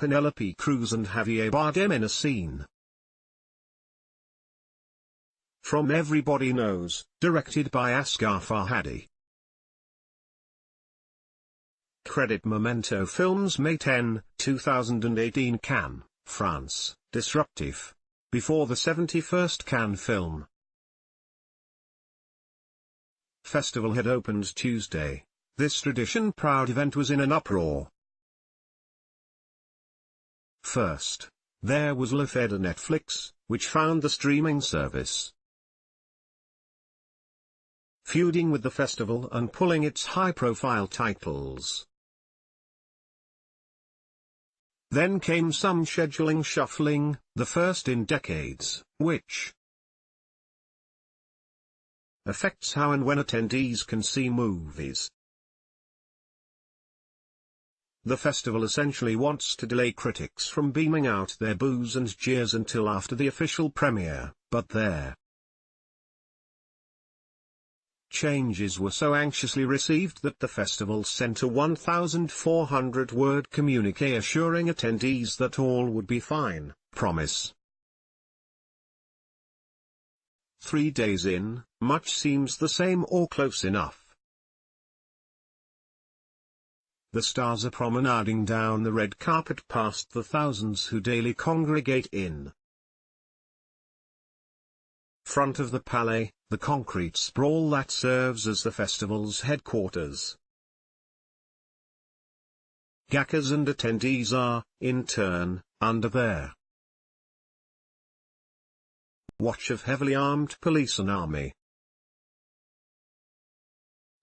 Penelope Cruz and Javier Bardem in a scene from Everybody Knows, directed by Asghar Farhadi. Credit Memento Films, May 10, 2018, Cannes, France, Disruptive. Before the 71st Cannes Film Festival had opened Tuesday. This tradition-proud event was in an uproar. First, there was Le Fait de Netflix, which found the streaming service feuding with the festival and pulling its high-profile titles. Then came some scheduling shuffling, the first in decades, which affects how and when attendees can see movies. The festival essentially wants to delay critics from beaming out their boos and jeers until after the official premiere, but their changes were so anxiously received that the festival sent a 1,400-word communiqué assuring attendees that all would be fine. Promise. 3 days in, much seems the same or close enough. The stars are promenading down the red carpet past the thousands who daily congregate in front of the Palais, the concrete sprawl that serves as the festival's headquarters. Gakas and attendees are, in turn, under their watch of heavily armed police and army.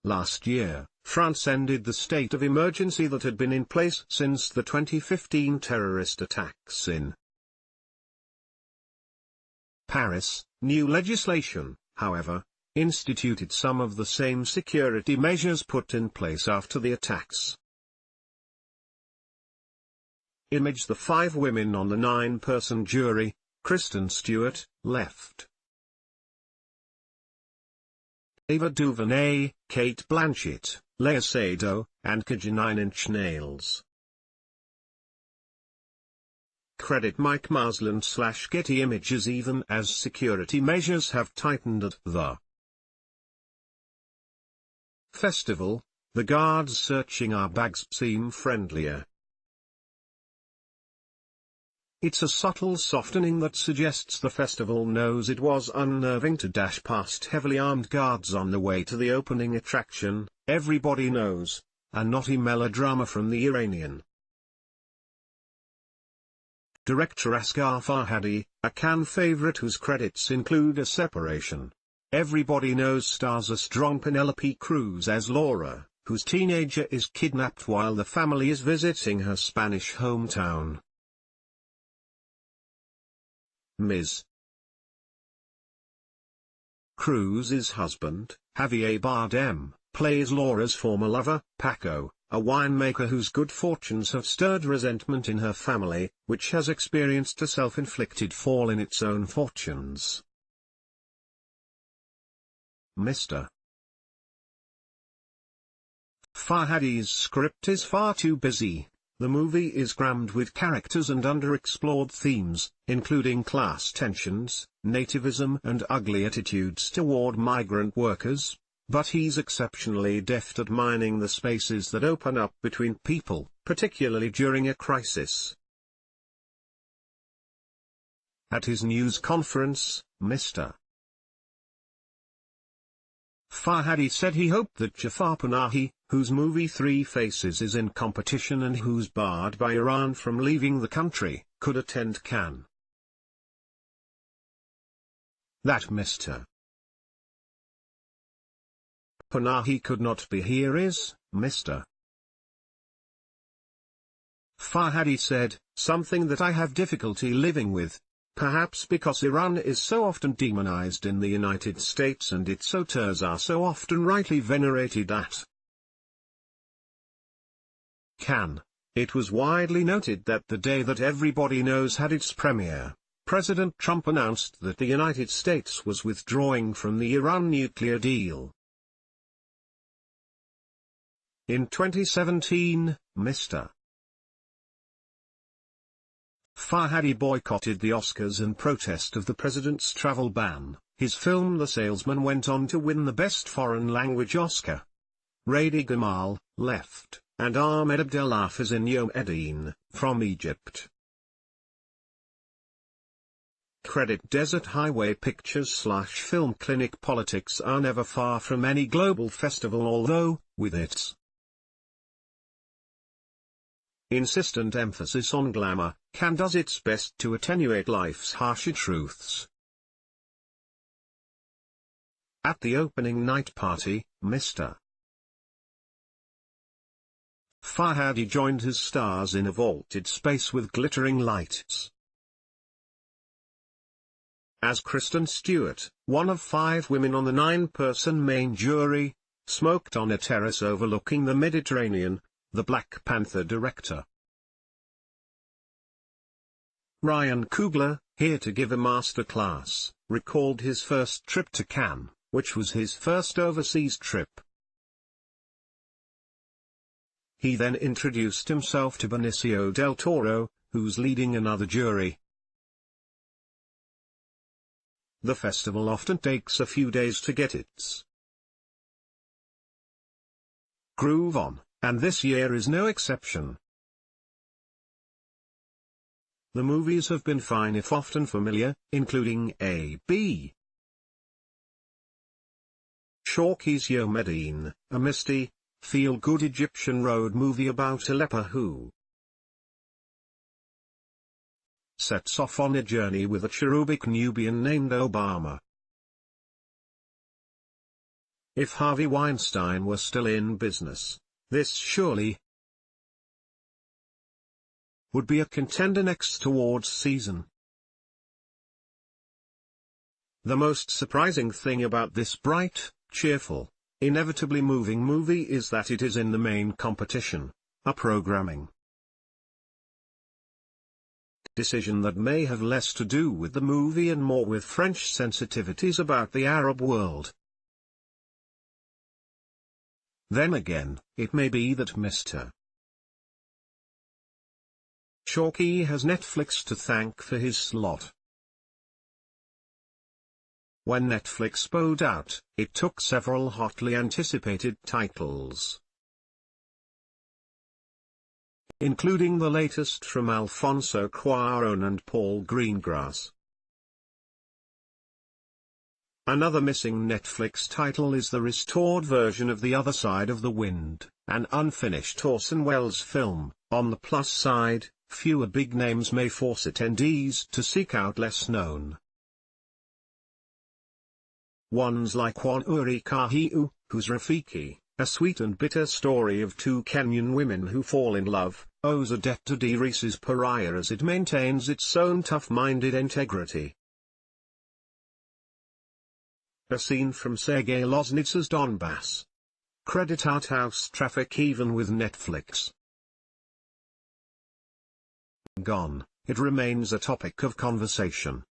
Last year, France ended the state of emergency that had been in place since the 2015 terrorist attacks in Paris. New legislation, however, instituted some of the same security measures put in place after the attacks. Image the 5 women on the 9-person jury: Kristen Stewart, left; Ava DuVernay, Kate Blanchett, Léa Seydoux, and Kaja 9 Inch Nails. Credit Mike Marsland/Getty Images. Even as security measures have tightened at the festival, the guards searching our bags seem friendlier. It's a subtle softening that suggests the festival knows it was unnerving to dash past heavily armed guards on the way to the opening attraction, Everybody Knows, a naughty melodrama from the Iranian director Asghar Farhadi, a Cannes favorite whose credits include A Separation. Everybody Knows stars a strong Penelope Cruz as Laura, whose teenager is kidnapped while the family is visiting her Spanish hometown. Ms. Cruz's husband, Javier Bardem, plays Laura's former lover, Paco, a winemaker whose good fortunes have stirred resentment in her family, which has experienced a self-inflicted fall in its own fortunes. Mr. Farhadi's script is far too busy. The movie is crammed with characters and underexplored themes, including class tensions, nativism and ugly attitudes toward migrant workers, but he's exceptionally deft at mining the spaces that open up between people, particularly during a crisis. At his news conference, Mr. Farhadi said he hoped that Jafar Panahi, whose movie 3 Faces is in competition and who's barred by Iran from leaving the country, could attend Cannes. That Mr. Panahi could not be here is, Mr. Farhadi said, something that I have difficulty living with. Perhaps because Iran is so often demonized in the United States and its auteurs are so often rightly venerated at Cannes. It was widely noted that the day that Everybody Knows had its premiere, President Trump announced that the United States was withdrawing from the Iran nuclear deal. In 2017, Mr. Farhadi boycotted the Oscars in protest of the president's travel ban. His film The Salesman went on to win the Best Foreign Language Oscar. Raidi Gamal, left, and Ahmed Abdelhafiz in Yom Edin, from Egypt. Credit Desert Highway Pictures / Film Clinic. Politics are never far from any global festival, although, with its insistent emphasis on glamour, Cannes does its best to attenuate life's harsher truths. At the opening night party, Mr. Farhadi joined his stars in a vaulted space with glittering lights. As Kristen Stewart, one of 5 women on the 9-person main jury, smoked on a terrace overlooking the Mediterranean, the Black Panther director Ryan Coogler, here to give a masterclass, recalled his first trip to Cannes, which was his first overseas trip. He then introduced himself to Benicio del Toro, who's leading another jury. The festival often takes a few days to get its groove on, and this year is no exception. The movies have been fine if often familiar, including A.B. Shawky's Yom Edin, a misty, feel-good Egyptian road movie about a leper who sets off on a journey with a cherubic Nubian named Obama. If Harvey Weinstein were still in business, this surely would be a contender next awards season. The most surprising thing about this bright, cheerful, inevitably moving movie is that it is in the main competition, a programming decision that may have less to do with the movie and more with French sensitivities about the Arab world. Then again, it may be that Mr. Shawky has Netflix to thank for his slot. When Netflix bowed out, it took several hotly anticipated titles, including the latest from Alfonso Cuarón and Paul Greengrass. Another missing Netflix title is the restored version of The Other Side of the Wind, an unfinished Orson Welles film. On the plus side, fewer big names may force attendees to seek out less known ones like Wanuri Kahiu, whose Rafiki, a sweet and bitter story of 2 Kenyan women who fall in love, owes a debt to Dee Rees's Pariah as it maintains its own tough-minded integrity. A scene from Sergei Loznitsa's Donbass. Credit Outhouse traffic even with Netflix gone, it remains a topic of conversation.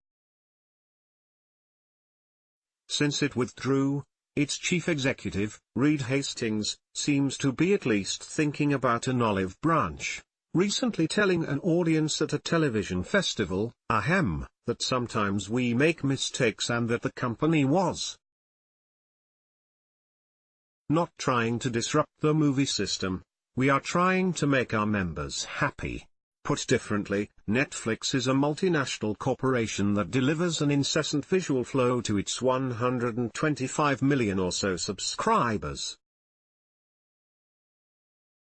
Since it withdrew, its chief executive, Reed Hastings, seems to be at least thinking about an olive branch, recently telling an audience at a television festival, ahem, that sometimes we make mistakes and that the company was not trying to disrupt the movie system, we are trying to make our members happy. Put differently, Netflix is a multinational corporation that delivers an incessant visual flow to its 125 million or so subscribers.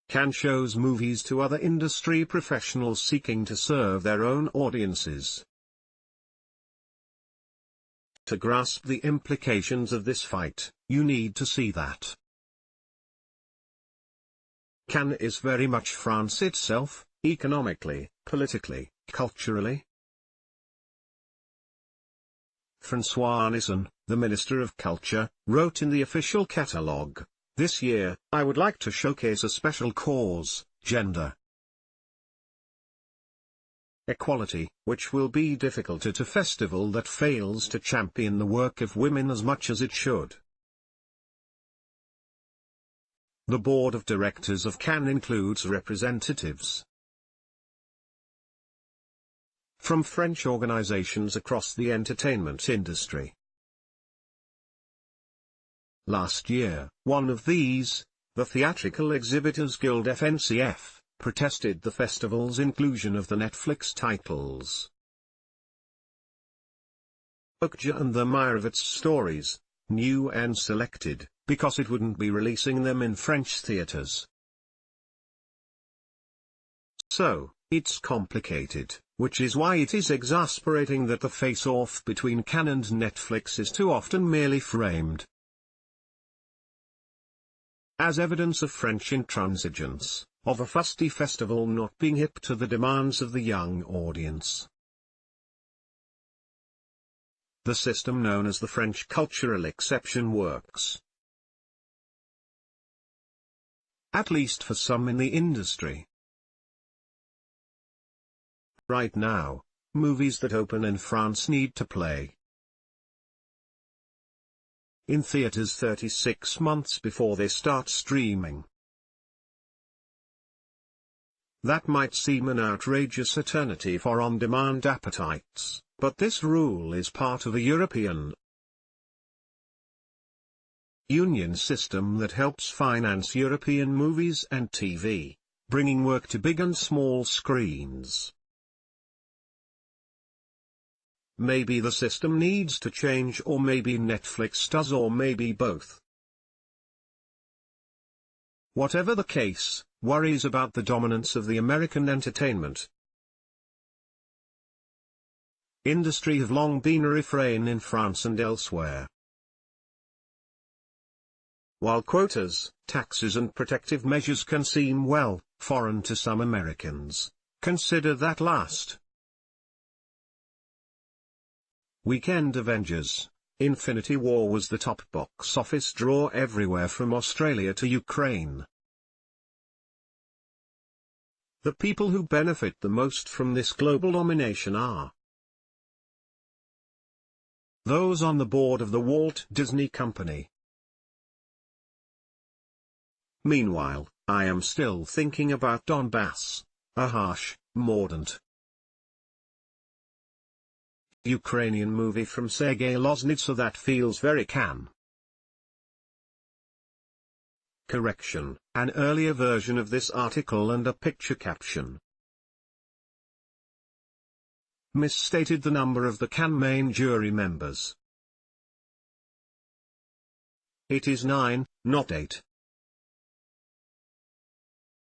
Cannes shows movies to other industry professionals seeking to serve their own audiences. To grasp the implications of this fight, you need to see that Cannes is very much France itself, economically, politically, culturally. François Nissan, the Minister of Culture, wrote in the official catalogue, "This year, I would like to showcase a special cause, gender equality, which will be difficult at a festival that fails to champion the work of women as much as it should." The board of directors of Cannes includes representatives from French organizations across the entertainment industry. Last year, one of these, the Theatrical Exhibitors Guild FNCF, protested the festival's inclusion of the Netflix titles Okja and the Meyerowitz stories, new and selected, because it wouldn't be releasing them in French theaters. So, it's complicated, which is why it is exasperating that the face-off between Cannes and Netflix is too often merely framed as evidence of French intransigence, of a fusty festival not being hip to the demands of the young audience. The system known as the French cultural exception works, at least for some in the industry. Right now, movies that open in France need to play in theaters 36 months before they start streaming. That might seem an outrageous eternity for on-demand appetites, but this rule is part of a European Union system that helps finance European movies and TV, bringing work to big and small screens. Maybe the system needs to change, or maybe Netflix does, or maybe both. Whatever the case, worries about the dominance of the American entertainment industry have long been a refrain in France and elsewhere. While quotas, taxes and protective measures can seem, well, foreign to some Americans, consider that last. Weekend Avengers: Infinity War was the top box office draw everywhere from Australia to Ukraine. The people who benefit the most from this global domination are those on the board of the Walt Disney Company. Meanwhile, I am still thinking about Donbass, a harsh, mordant Ukrainian movie from Sergei Loznitsa that feels very Cannes. Correction: an earlier version of this article and a picture caption misstated the number of the Cannes main jury members. It is 9, not 8.